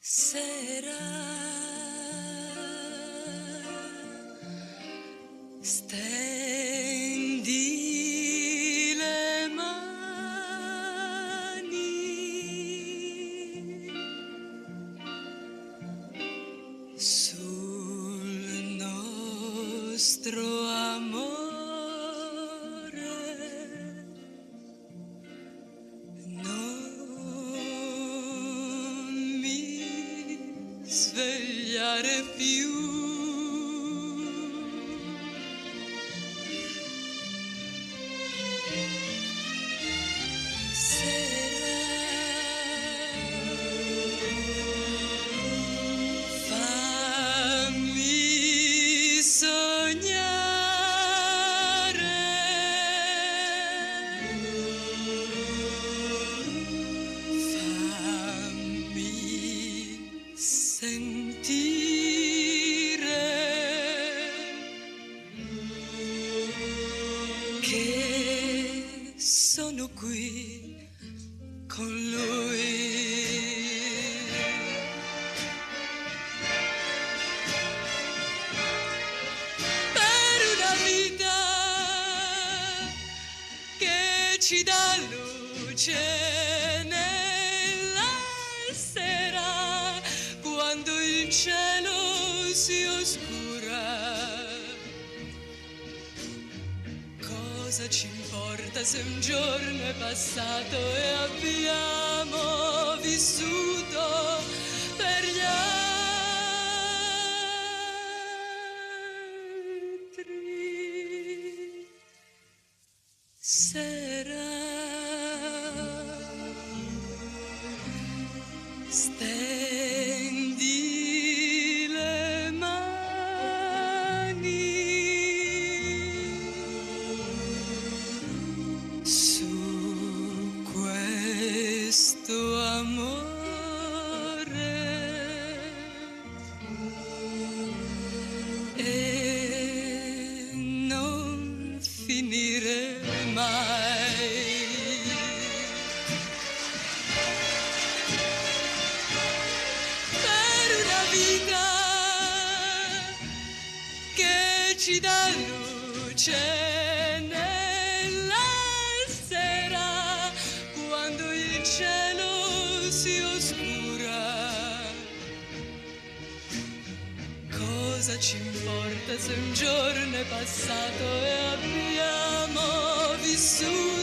Sera, stendi le mani sul nostro amore, svegliare più. Sera, fammi sognare, fammi sentire che sono qui con lui. Per una vita che ci dà luce nella sera, quando il cielo si oscura. Cosa ci importa se un giorno è passato e abbiamo vissuto per gli altri? Sera, stendi le mani su questo amore e non finire mai. Per una vita che ci dà luce nella sera, quando il cielo si oscura. Cosa ci importa se un giorno è passato e abbiamo vissuto